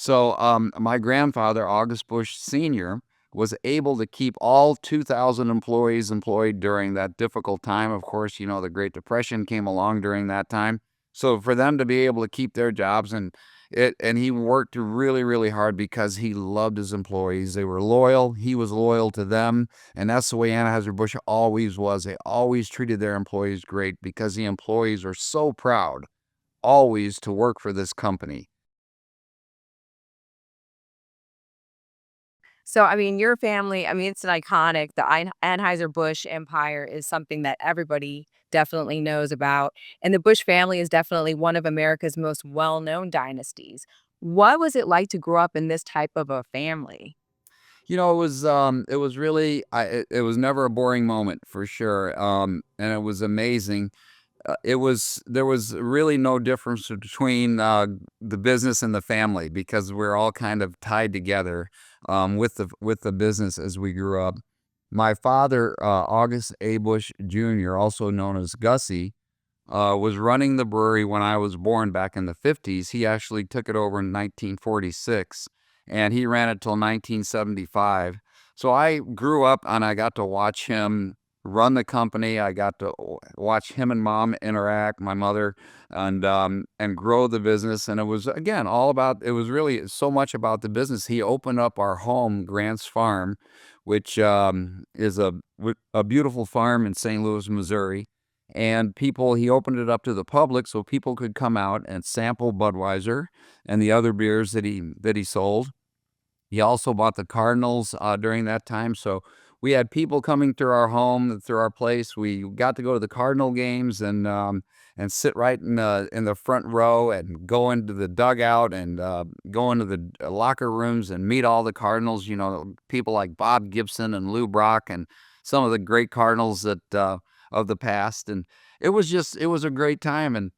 So, my grandfather, August Busch Senior, was able to keep all 2,000 employees employed during that difficult time. Of course, the Great Depression came along during that time. So for them to be able to keep their jobs and he worked really, really hard because he loved his employees. They were loyal. He was loyal to them. And that's the way Anheuser-Busch always was. They always treated their employees great because the employees are so proud always to work for this company. So, I mean, your family, I mean, it's an iconic, the Anheuser-Busch empire is something that everybody definitely knows about. And the Bush family is definitely one of America's most well-known dynasties. What was it like to grow up in this type of a family? It was really it was never a boring moment for sure. And it was amazing. There was really no difference between the business and the family because we're all kind of tied together with the business as we grew up. My father, August A. Busch Jr., also known as Gussie, was running the brewery when I was born back in the 50s. He actually took it over in 1946 and he ran it till 1975. So I grew up and I got to watch him run the company. I got to watch him and mom interact, my mother, and grow the business. And it was again all about. It was really so much about the business. He opened up our home, Grant's Farm, which is a beautiful farm in St. Louis, Missouri, and he opened it up to the public so people could come out and sample Budweiser and the other beers that he sold. He also bought the Cardinals during that time, so we had people coming through our home, through our place. We got to go to the Cardinal games and sit right in the front row and go into the dugout and go into the locker rooms and meet all the Cardinals. People like Bob Gibson and Lou Brock and some of the great Cardinals that of the past. And it was a great time. And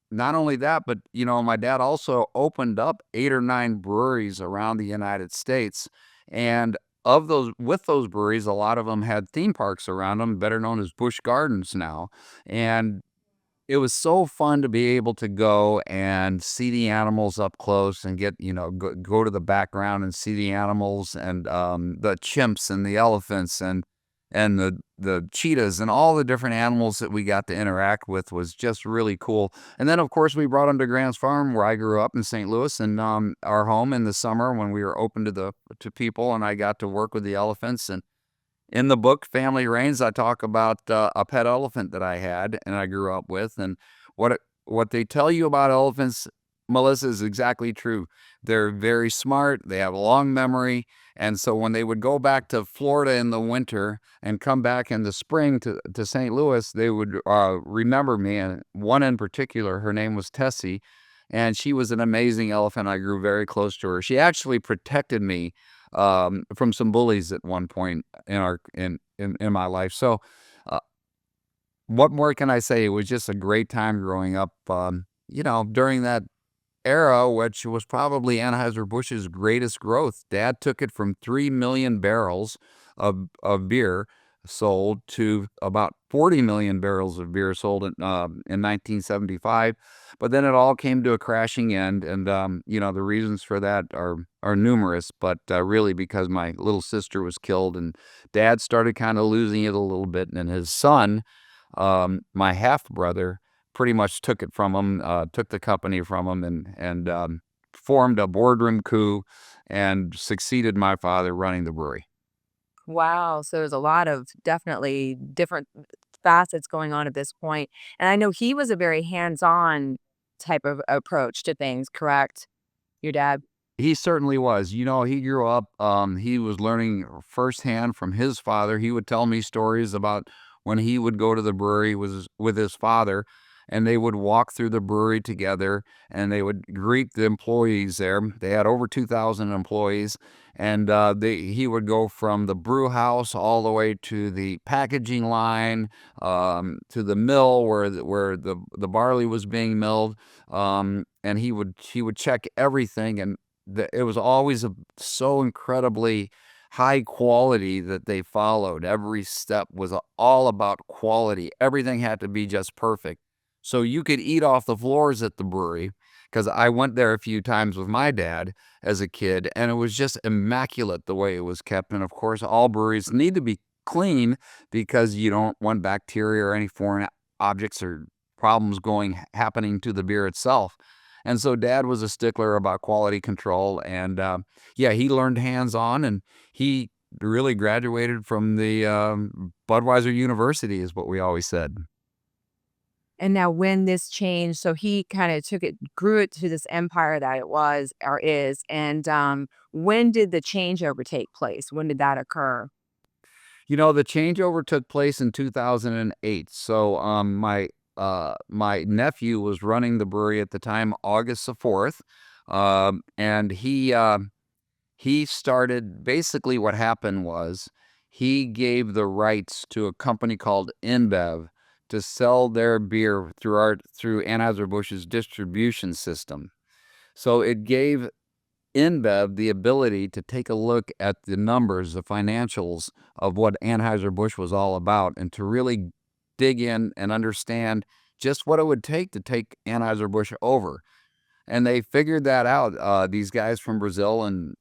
not only that, but, my dad also opened up 8 or 9 breweries around the United States, and with those breweries, a lot of them had theme parks around them, better known as Busch Gardens now, and it was so fun to be able to go and see the animals up close and go to the background and see the animals and, the chimps and the elephants and the cheetahs and all the different animals that we got to interact with was just really cool. And then, of course, we brought them to Grant's Farm where I grew up in St. Louis and, our home in the summer when we were open to people, and I got to work with the elephants. And in the book, Family Reigns, I talk about, a pet elephant that I had and I grew up with, and what they tell you about elephants, Melissa, is exactly true. They're very smart, they have a long memory, and so when they would go back to Florida in the winter and come back in the spring to St. Louis, they would, remember me, and one in particular, her name was Tessie, and she was an amazing elephant. I grew very close to her. She actually protected me from some bullies at one point in my life. So, uh, what more can I say? It was just a great time growing up. During that era, which was probably Anheuser-Busch's greatest growth. Dad took it from 3 million barrels of beer sold to about 40 million barrels of beer sold in 1975. But then it all came to a crashing end, and the reasons for that are numerous. But really, because my little sister was killed, and Dad started kind of losing it a little bit, and his son, my half brother, pretty much took it from him, took the company from him, and formed a boardroom coup and succeeded my father running the brewery. Wow, so there's a lot of definitely different facets going on at this point. And I know he was a very hands-on type of approach to things, correct? Your dad? He certainly was. He grew up, he was learning firsthand from his father. He would tell me stories about when he would go to the brewery with his father, and they would walk through the brewery together, and they would greet the employees there. They had over 2,000 employees, and he would go from the brew house all the way to the packaging line, to the mill where the barley was being milled, and he would check everything, and it was always so incredibly high quality that they followed. Every step was all about quality. Everything had to be just perfect. So you could eat off the floors at the brewery because I went there a few times with my dad as a kid, and it was just immaculate the way it was kept. And of course, all breweries need to be clean because you don't want bacteria or any foreign objects or problems happening to the beer itself. And so Dad was a stickler about quality control, and yeah, he learned hands on, and he really graduated from the Budweiser University, is what we always said. And now when this changed, so he kinda took it grew it to this empire that it was or is, and, when did the changeover take place? When did that occur? The changeover took place in 2008. So, my nephew was running the brewery at the time, August the 4th, and he started basically what happened was he gave the rights to a company called InBev to sell their beer through Anheuser-Busch's distribution system. So it gave InBev the ability to take a look at the numbers, the financials of what Anheuser-Busch was all about, and to really dig in and understand just what it would take to take Anheuser-Busch over. And they figured that out. These guys from Brazil and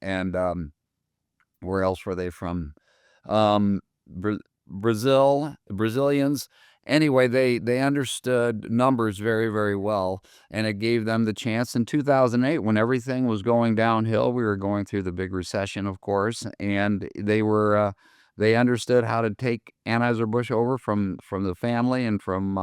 where else were they from? Brazilians. Anyway, they understood numbers very, very well, and it gave them the chance in 2008 when everything was going downhill. We were going through the big recession, of course, and they understood how to take Anheuser-Busch over from the family and from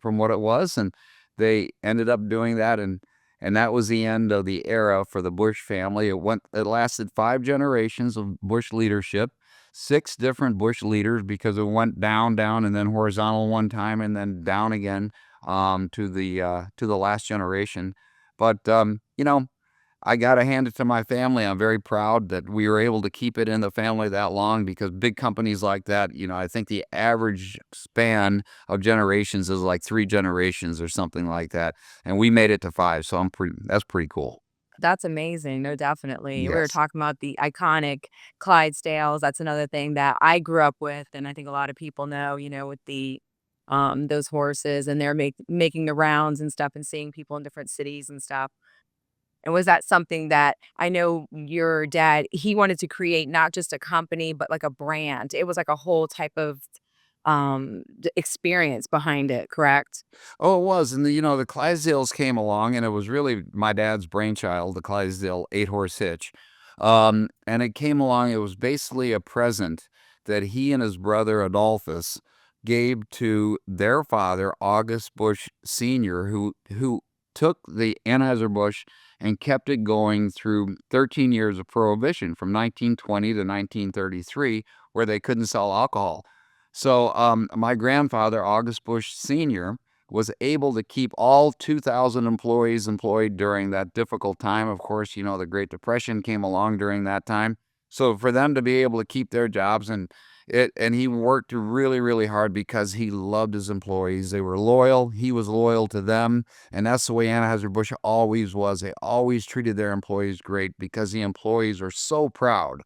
what it was, and they ended up doing that, and that was the end of the era for the Busch family. It lasted 5 generations of Busch leadership, 6 different Busch leaders, because it went down, down, and then horizontal one time, and then down again, to the last generation. But, I gotta hand it to my family. I'm very proud that we were able to keep it in the family that long, because big companies like that, I think the average span of generations is like 3 generations or something like that, and we made it to 5, so that's pretty cool. That's amazing, no, definitely. We were Yes. talking about the iconic Clydesdales, that's another thing that I grew up with, and I think a lot of people know, with those horses, and they're making the rounds and stuff and seeing people in different cities and stuff. And was that something that I know your dad, he wanted to create not just a company, but like a brand. It was like a whole type of experience behind it, correct? Oh, it was, and the Clydesdales came along, and it was really my dad's brainchild, the Clydesdale 8-horse hitch, and it came along. It was basically a present that he and his brother Adolphus gave to their father, August Busch Senior, who took the Anheuser-Busch and kept it going through 13 years of prohibition from 1920 to 1933, where they couldn't sell alcohol. So, my grandfather, August Busch Senior, was able to keep all 2,000 employees employed during that difficult time. Of course, the Great Depression came along during that time. So for them to be able to keep their jobs, and he worked really, really hard because he loved his employees. They were loyal. He was loyal to them. And that's the way Anheuser-Busch always was. They always treated their employees great because the employees are so proud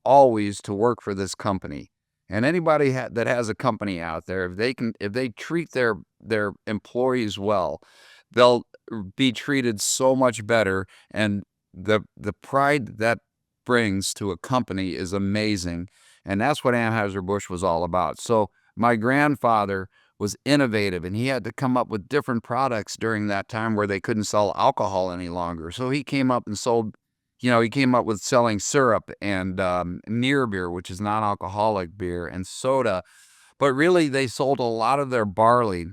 always to work for this company. And anybody that has a company out there, if they treat their employees well, they'll be treated so much better. And the pride that brings to a company is amazing. And that's what Anheuser-Busch was all about. So my grandfather was innovative, and he had to come up with different products during that time where they couldn't sell alcohol any longer. So he came up with selling syrup and near beer, which is non-alcoholic beer, and soda. But really, they sold a lot of their barley,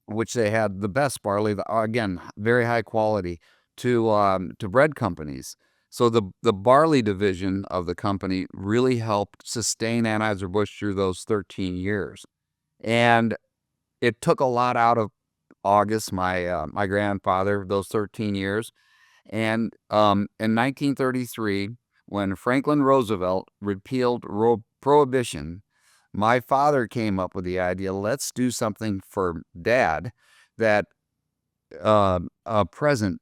which they had the best barley, again, very high quality, to bread companies. So the barley division of the company really helped sustain Anheuser-Busch through those 13 years. And it took a lot out of August, my grandfather, those 13 years. And in 1933, when Franklin Roosevelt repealed prohibition, my father came up with the idea, let's do something for Dad that present,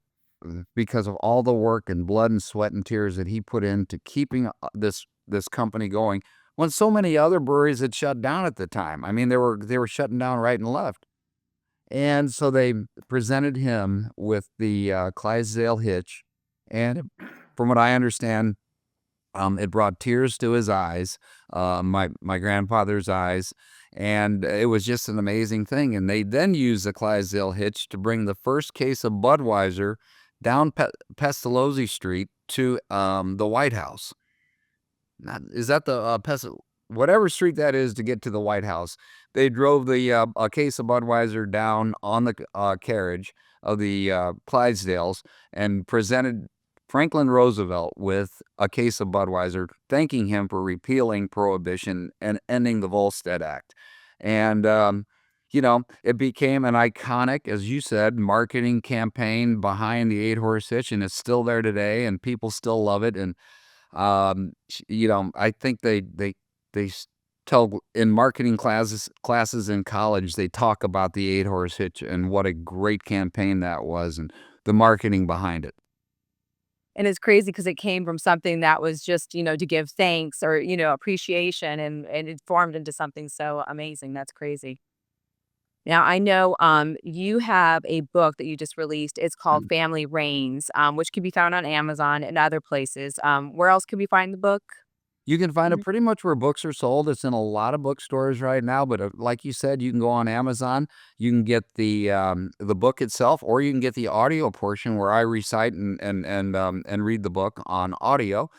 because of all the work and blood and sweat and tears that he put into keeping this company going when so many other breweries had shut down at the time. I mean, they were shutting down right and left. And so they presented him with the Clydesdale hitch, and from what I understand, it brought tears to his eyes, my grandfather's eyes, and it was just an amazing thing. And they then used the Clydesdale hitch to bring the first case of Budweiser down Pestalozzi Street to the White House. Is that the whatever street that is to get to the White House? They drove the a case of Budweiser down on the carriage of the Clydesdales and presented Franklin Roosevelt with a case of Budweiser, thanking him for repealing Prohibition and ending the Volstead Act. And it became an iconic, as you said, marketing campaign behind the eight horse hitch, and it's still there today, and people still love it. And I think they tell in marketing classes in college, they talk about the eight horse hitch and what a great campaign that was and the marketing behind it. And it's crazy because it came from something that was just, to give thanks or, appreciation, and it formed into something so amazing. That's crazy. Now, I know you have a book that you just released. It's called Family Reigns, which can be found on Amazon and other places. Where else can we find the book? You can find it Mhm. pretty much where books are sold. It's in a lot of bookstores right now, but like you said, you can go on Amazon. You can get the book itself, or you can get the audio portion where I recite and read the book on audio.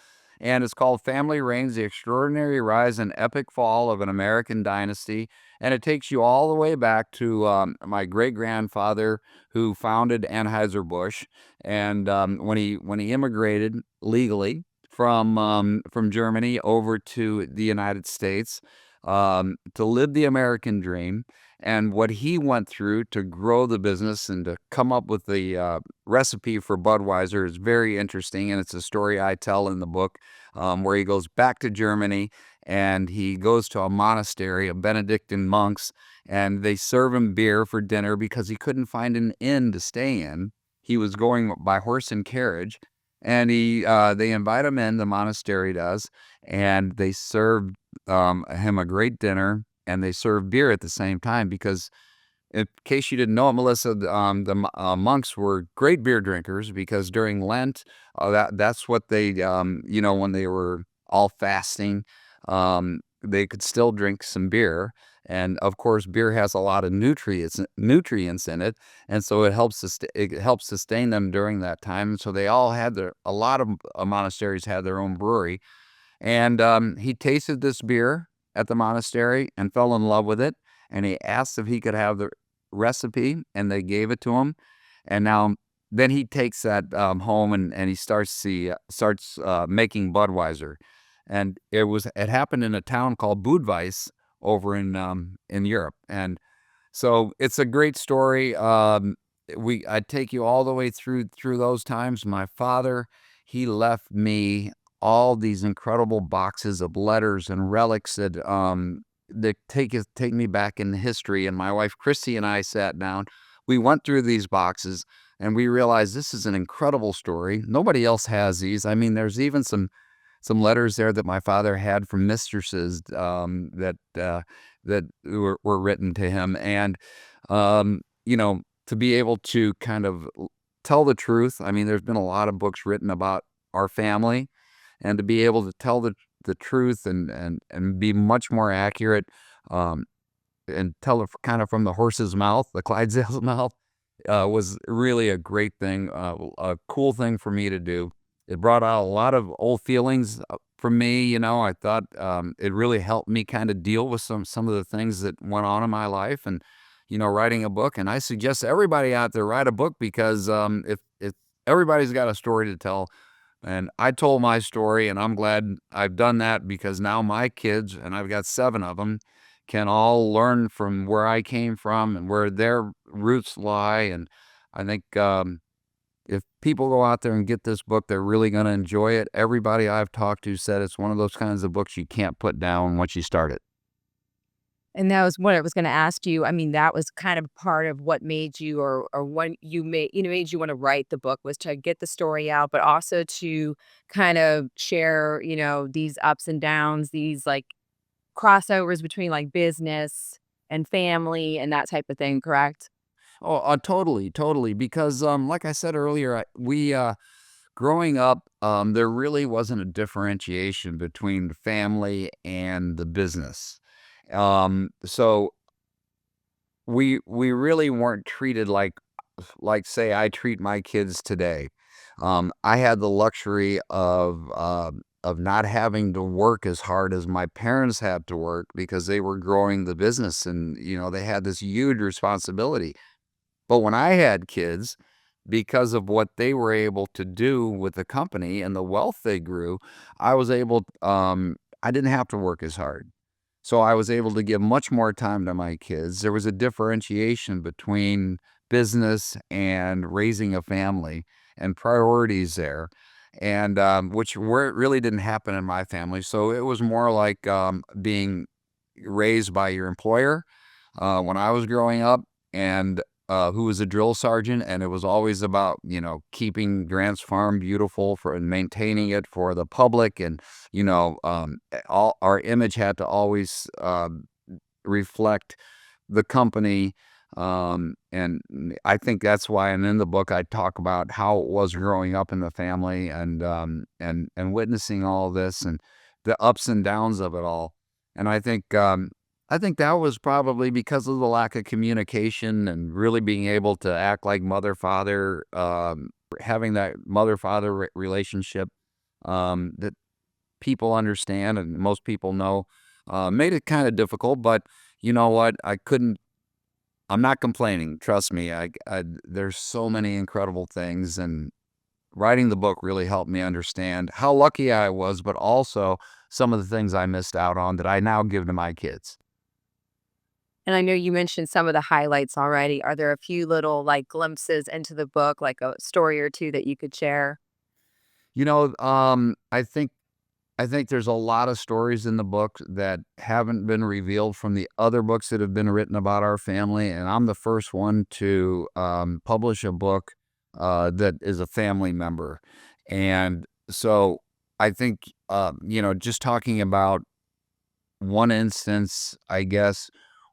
And it's called Family Reigns: The Extraordinary Rise and Epic Fall of an American Dynasty. And it takes you all the way back to my great grandfather who founded Anheuser-Busch, and when he immigrated legally from Germany over to the United States, to live the American dream, and what he went through to grow the business and to come up with the recipe for Budweiser is very interesting, and it's a story I tell in the book, where he goes back to Germany and he goes to a monastery of Benedictine monks, and they serve him beer for dinner because he couldn't find an inn to stay in. He was going by horse and carriage, and they invite him in, the monastery does, and they serve him a great dinner, and they serve beer at the same time because, in case you didn't know, Melissa, the monks were great beer drinkers because during Lent, that's what they, when they were all fasting, they could still drink some beer. And of course, beer has a lot of nutrients in it, and so it helps sustain them during that time. And so they all had a lot of monasteries had their own brewery, and he tasted this beer at the monastery and fell in love with it. And he asked if he could have the recipe, and they gave it to him. And now, then he takes that home, and he starts making Budweiser. And it happened in a town called Budweis over in Europe. And so it's a great story. I take you all the way through those times. My father, he left me all these incredible boxes of letters and relics that take me back in history. And my wife Christy and I sat down. We went through these boxes and we realized this is an incredible story. Nobody else has these. I mean, there's even some letters there that my father had from mistresses that were written to him, and to be able to kind of tell the truth. I mean, there's been a lot of books written about our family, and to be able to tell the truth and be much more accurate, and tell it kind of from the horse's mouth, the Clydesdale's mouth, was really a great thing, a cool thing for me to do. It brought out a lot of old feelings from me. I thought it really helped me kind of deal with some of the things that went on in my life, and writing a book. And I suggest everybody out there write a book because if everybody's got a story to tell, and I told my story, and I'm glad I've done that because now my kids, and I've got 7 of them, can all learn from where I came from and where their roots lie. And I think if people go out there and get this book, they're really going to enjoy it. Everybody I've talked to said it's one of those kinds of books you can't put down once you start it. And that was what I was gonna ask you. I mean, that was kind of part of what made you, or what made you wanna write the book, was to get the story out, but also to kind of share, these ups and downs, these, like, crossovers between, like, business and family and that type of thing, correct? Oh, totally, totally. Because, like I said earlier, growing up, there really wasn't a differentiation between the family and the business. So we really weren't treated like say I treat my kids today. I had the luxury of not having to work as hard as my parents had to work because they were growing the business and they had this huge responsibility. But when I had kids, because of what they were able to do with the company and the wealth they grew, I didn't have to work as hard. So I was able to give much more time to my kids. There was a differentiation between business and raising a family and priorities there, and which where it really didn't happen in my family. So it was more like being raised by your employer when I was growing up, and who was a drill sergeant, and it was always about keeping Grant's Farm beautiful for and maintaining it for the public, and all our image had to always reflect the company. And I think that's why, and in the book, I talk about how it was growing up in the family and witnessing all this and the ups and downs of it all. And I think that was probably because of the lack of communication and really being able to act like mother father, having that mother father relationship that people understand and most people know, made it kind of difficult. But you know what? I'm not complaining. Trust me. There's so many incredible things, and writing the book really helped me understand how lucky I was, but also some of the things I missed out on that I now give to my kids. And I know you mentioned some of the highlights already. Are there a few little like glimpses into the book, like a story or two that you could share? I think there's a lot of stories in the book that haven't been revealed from the other books that have been written about our family, and I'm the first one to publish a book that is a family member, and so I think just talking about one instance, I guess,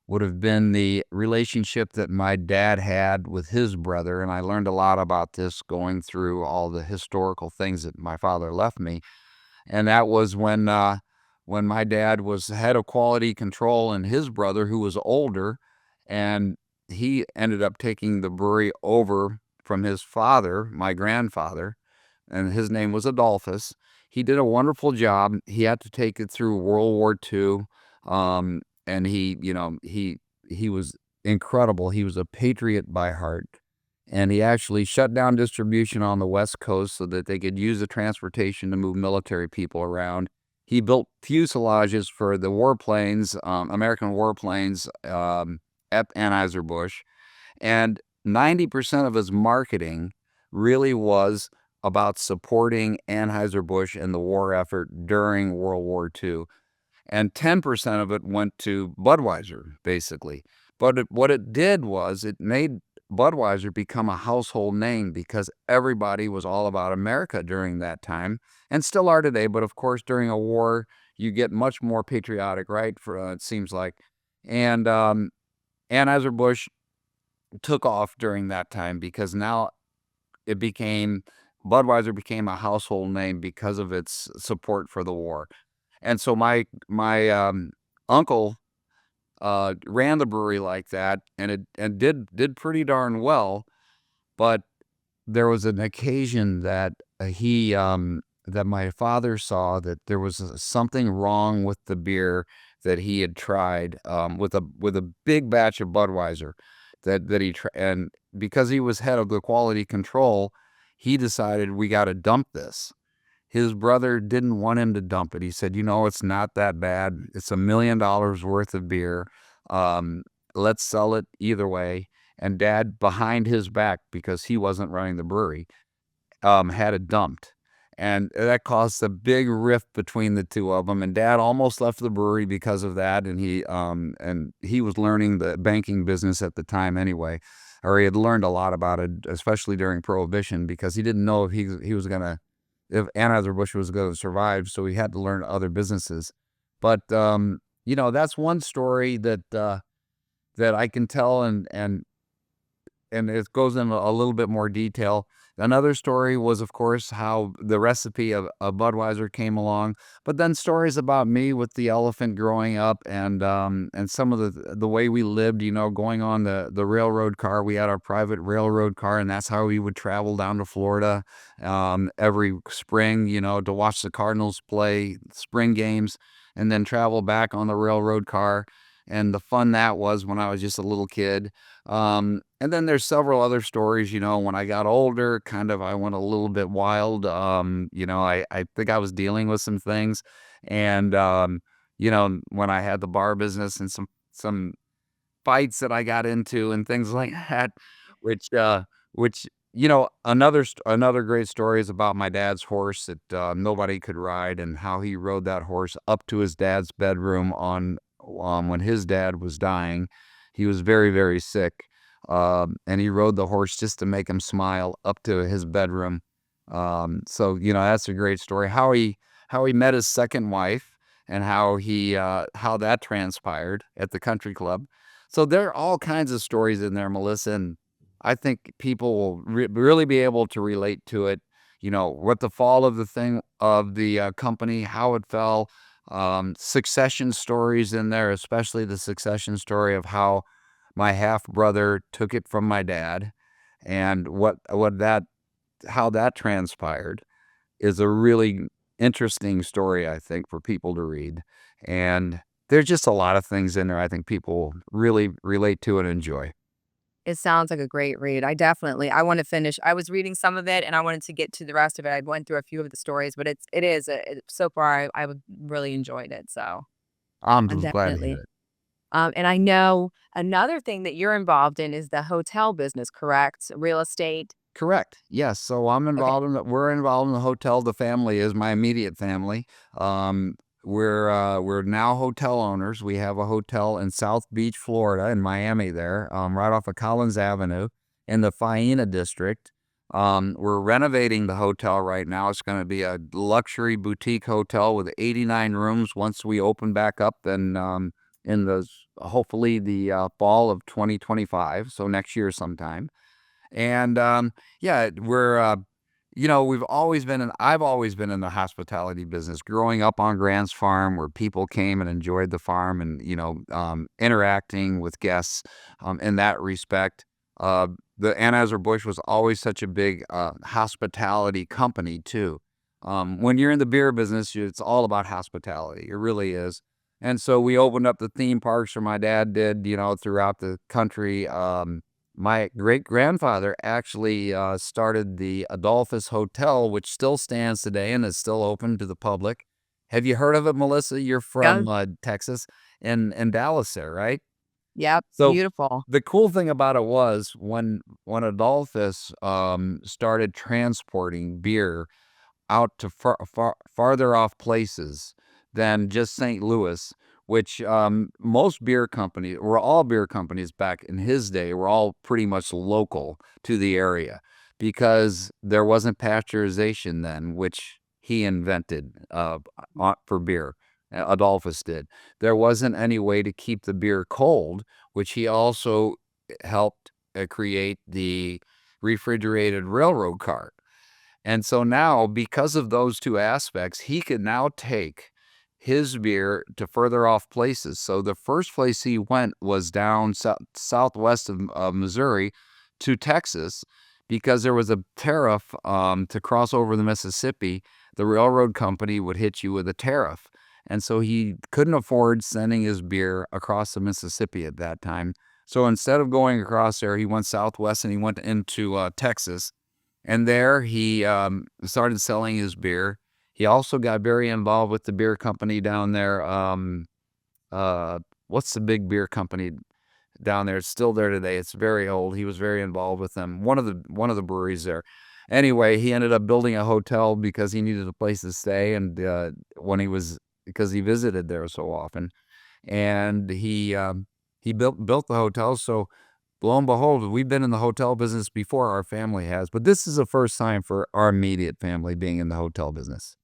would have been the relationship that my dad had with his brother, and I learned a lot about this going through all the historical things that my father left me, and that was when my dad was head of quality control and his brother, who was older, and he ended up taking the brewery over from his father, my grandfather, and his name was Adolphus. He did a wonderful job. He had to take it through World War II, and he was incredible. He was a patriot by heart, and he actually shut down distribution on the West Coast so that they could use the transportation to move military people around. He built fuselages for the warplanes, American warplanes, at Anheuser-Busch, and 90% of his marketing really was about supporting Anheuser-Busch and the war effort during World War II. And 10% of it went to Budweiser, basically. But what it did was it made Budweiser become a household name because everybody was all about America during that time, and still are today. But of course, during a war, you get much more patriotic, right? It seems like, and Anheuser-Busch took off during that time because now it became Budweiser became a household name because of its support for the war. And so my uncle ran the brewery like that, and it did pretty darn well. But there was an occasion that that my father saw that there was something wrong with the beer that he had tried with a big batch of Budweiser that and because he was head of the quality control, he decided we got to dump this. His brother didn't want him to dump it. He said, it's not that bad. It's $1 million worth of beer. Um, let's sell it either way. And Dad, behind his back, because he wasn't running the brewery, had it dumped. And that caused a big rift between the two of them. And Dad almost left the brewery because of that. And he was learning the banking business at the time anyway, or he had learned a lot about it, especially during Prohibition, because he didn't know if he was going to if Anheuser-Busch was going to survive, so he had to learn other businesses. But that's one story that that I can tell, and and it goes into a little bit more detail. Another story was, of course, how the recipe of Budweiser came along, but then stories about me with the elephant growing up, and some of the way we lived, going on the railroad car. We had our private railroad car, and that's how we would travel down to Florida every spring, to watch the Cardinals play spring games, and then travel back on the railroad car. And the fun that was when I was just a little kid. And then there's several other stories, when I got older, kind of I went a little bit wild. I think I was dealing with some things. And when I had the bar business and some fights that I got into and things like that, which uh which another great story is about my dad's horse that nobody could ride, and how he rode that horse up to his dad's bedroom on when his dad was dying. He was very, very sick. And he rode the horse just to make him smile up to his bedroom. So that's a great story. How he met his second wife, and how that transpired at the country club. So there are all kinds of stories in there, Melissa, and I think people will really be able to relate to it. What the fall of the company, how it fell, succession stories in there, especially the succession story of how my half brother took it from my dad, and how that transpired is a really interesting story, I think, for people to read. And there's just a lot of things in there I think people really relate to and enjoy. It sounds like a great read. I want to finish. I was reading some of it and I wanted to get to the rest of it. I went through a few of the stories, but so far I've really enjoyed it. So I'm I'm just glad to hear definitely, it. and I know another thing that you're involved in is the hotel business, correct? Real estate. Correct. Yes. So Okay. we're involved in the hotel. The family is my immediate family. We're now hotel owners. We have a hotel in South Beach, Florida, in Miami there, right off of Collins Avenue in the Faena district. We're renovating the hotel right now. It's going to be a luxury boutique hotel with 89 rooms once we open back up, and in the hopefully the fall of 2025, so next year sometime. And yeah, I've always been in the hospitality business. Growing up on Grant's Farm, where people came and enjoyed the farm, and interacting with guests in that respect. Uh, the Anheuser-Busch was always such a big hospitality company too. When you're in the beer business, it's all about hospitality. It really is. And so we opened up the theme parks, or my dad did, throughout the country. My great grandfather actually started the Adolphus Hotel, which still stands today and is still open to the public. Have you heard of it, Melissa? You're Yeah. from Texas, in Dallas there, right? Yep. So Beautiful. the cool thing about it was when Adolphus started transporting beer out to farther off places than just St. Louis, which all beer companies back in his day were all pretty much local to the area, because there wasn't pasteurization then, which he invented for beer. Adolphus did. There wasn't any way to keep the beer cold, which he also helped create the refrigerated railroad cart. And so now, because of those two aspects, he could now take his beer to further off places. So the first place he went was down southwest of Missouri to Texas, because there was a tariff to cross over the Mississippi. The railroad company would hit you with a tariff. And so he couldn't afford sending his beer across the Mississippi at that time. So instead of going across there, he went southwest and he went into Texas, and there he started selling his beer. He also got very involved with the beer company down there. Uh, what's the big beer company down there? It's still there today. It's very old. He was very involved with them. One of the breweries there. Anyway, he ended up building a hotel because he needed a place to stay, and because he visited there so often, and he built the hotel. So lo and behold, we've been in the hotel business before, our family has, but this is the first time for our immediate family being in the hotel business.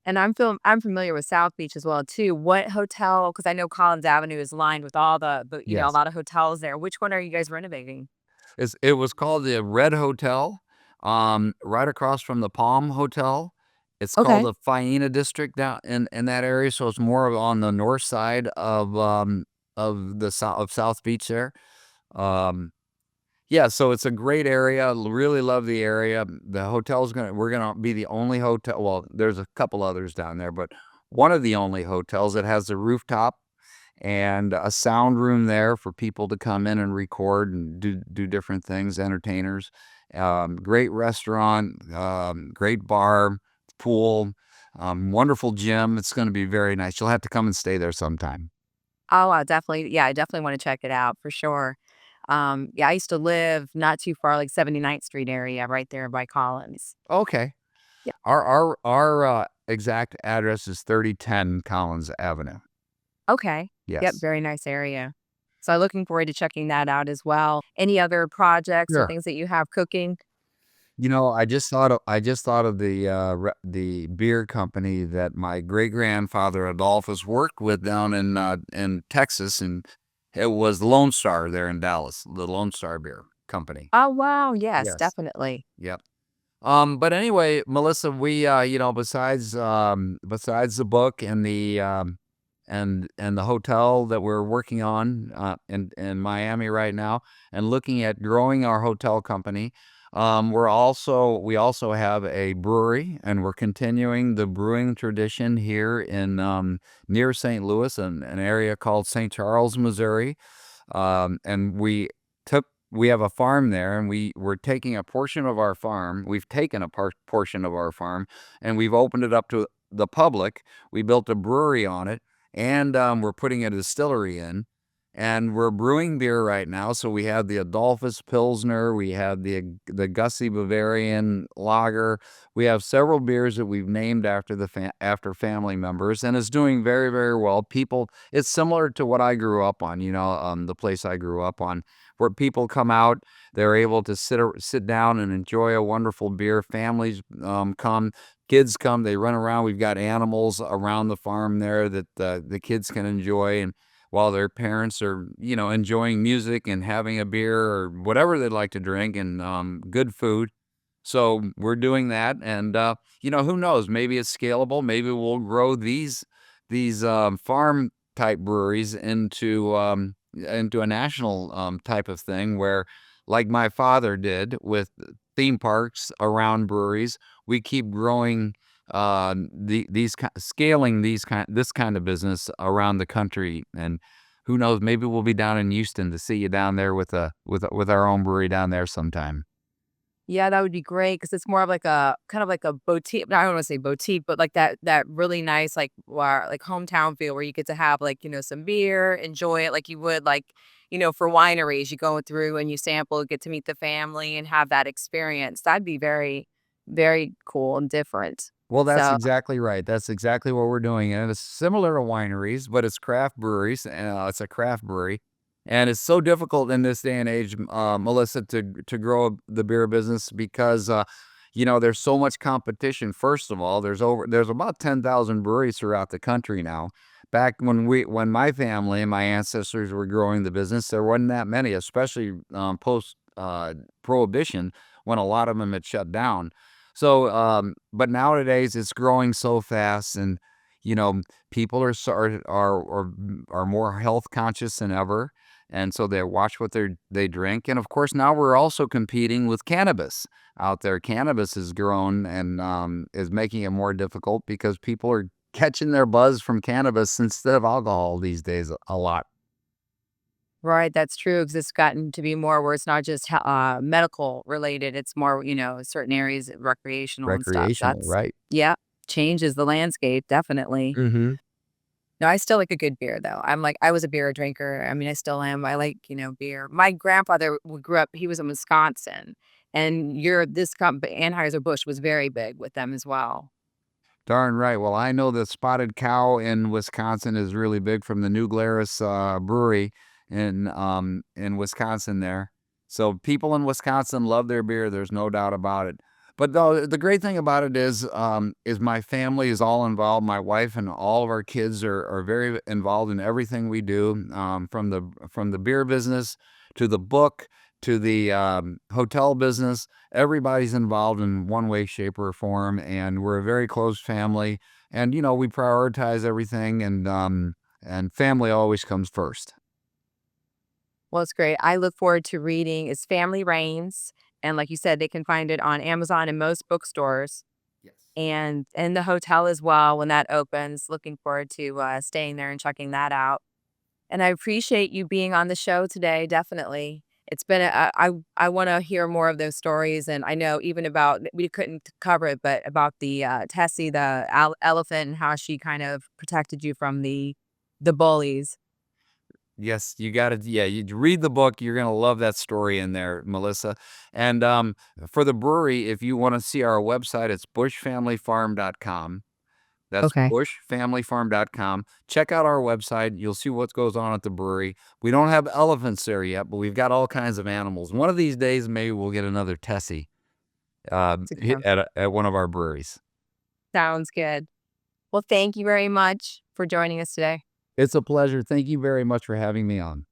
And I'm familiar with South Beach as well too. What hotel? Because I know Collins Avenue is lined with all a Yes. lot of hotels there. Which one are you guys renovating? It was called the Red Hotel, right across from the Palm Hotel. It's called Okay. the Faena District down in that area, so it's more of on the north side of the South Beach there. Um, yeah, so it's a great area. Really love the area. The hotel's we're gonna be the only hotel. Well, there's a couple others down there, but one of the only hotels that has a rooftop and a sound room there for people to come in and record and do different things, entertainers. Great restaurant, great bar, pool, wonderful gym. It's going to be very nice. You'll have to come and stay there sometime. Oh, I definitely wanna check it out for sure. Yeah, I used to live not too far, like 79th Street area right there by Collins. Okay. Yeah. Our exact address is 3010 Collins Avenue. Okay. Yep, Yes. very nice area. So looking forward to checking that out as well. Any other projects or Sure. things that you have cooking? I just thought of the beer company that my great-grandfather Adolphus worked with down in Texas, and it was Lone Star there in Dallas, the Lone Star Beer Company. Oh, wow, yes, Yes. definitely. Yep. But anyway, Melissa, besides the book and the hotel that we're working on in Miami right now, and looking at growing our hotel company, we also have a brewery, and we're continuing the brewing tradition here in near St. Louis, in an area called St. Charles, Missouri. And we have a farm there, and we're taking a portion of our farm. We've taken a portion of our farm, and we've opened it up to the public. We built a brewery on it, and we're putting a distillery in, and we're brewing beer right now. So we have the Adolphus Pilsner, we have the Gussie Bavarian Lager. We have several beers that we've named after after family members, and it's doing very, very well. It's similar to what I grew up on, the place I grew up on, where people come out, they're able to sit down and enjoy a wonderful beer. Families come, kids come, they run around. We've got animals around the farm there that the kids can enjoy, and while their parents are, enjoying music and having a beer or whatever they'd like to drink, and good food. So we're doing that, and who knows? Maybe it's scalable. Maybe we'll grow these farm type breweries into a national type of thing, where, like my father did with theme parks around breweries, we keep growing scaling this kind of business around the country. And who knows? Maybe we'll be down in Houston to see you down there with our own brewery down there sometime. Yeah, that would be great because it's more of like a kind of like a boutique. I don't want to say boutique, but like that really nice like hometown feel where you get to have like some beer, enjoy it like you would like for wineries. You go through and you sample, get to meet the family and have that experience. That'd be very very cool and different. Well, that's So exactly right. That's exactly what we're doing, and it's similar to wineries, but it's craft breweries. It's a craft brewery, and it's so difficult in this day and age, Melissa, to grow the beer business because there's so much competition. First of all, there's about 10,000 breweries throughout the country now. Back when my family and my ancestors were growing the business, there wasn't that many, especially post prohibition, when a lot of them had shut down. So, but nowadays it's growing so fast, and you know, people are more health conscious than ever, and so they watch what they drink. And of course, now we're also competing with cannabis out there. Cannabis has grown and is making it more difficult because people are catching their buzz from cannabis instead of alcohol these days a lot. right, that's true because it's gotten to be more where it's not just medical related. It's more certain areas recreational and stuff. Recreational, That's right? yeah, changes the landscape definitely. Mhm. No, I still like a good beer though. I was a beer drinker. I mean, I still am. I like, beer. My grandfather grew up, he was in Wisconsin, and this company, Anheuser-Busch was very big with them as well. Darn right. Well, I know the Spotted Cow in Wisconsin is really big from the New Glarus brewery in Wisconsin there. So people in Wisconsin love their beer. There's no doubt about it. But the great thing about it is my family is all involved. My wife and all of our kids are very involved in everything we do, from the beer business to the book to the hotel business. Everybody's involved in one way, shape, or form, and we're a very close family. And we prioritize everything, and family always comes first. Well, it's great. I look forward to reading It's Family Reigns, and like you said, they can find it on Amazon and most bookstores, Yes. and in the hotel as well when that opens. Looking forward to, staying there and checking that out. And I appreciate you being on the show today, definitely. It's been I wanna hear more of those stories, and I know even about we couldn't cover it, but about the, Tessie, the elephant, and how she kind of protected you from the bullies. Yes, you got to. Yeah, you read the book. You're gonna love that story in there, Melissa. And for the brewery, if you want to see our website, it's bushfamilyfarm.com. That's Okay. bushfamilyfarm.com. Check out our website. You'll see what goes on at the brewery. We don't have elephants there yet, but we've got all kinds of animals. One of these days, maybe we'll get another Tessie To come. at one of our breweries. Sounds good. Well, thank you very much for joining us today. It's a pleasure. Thank you very much for having me on.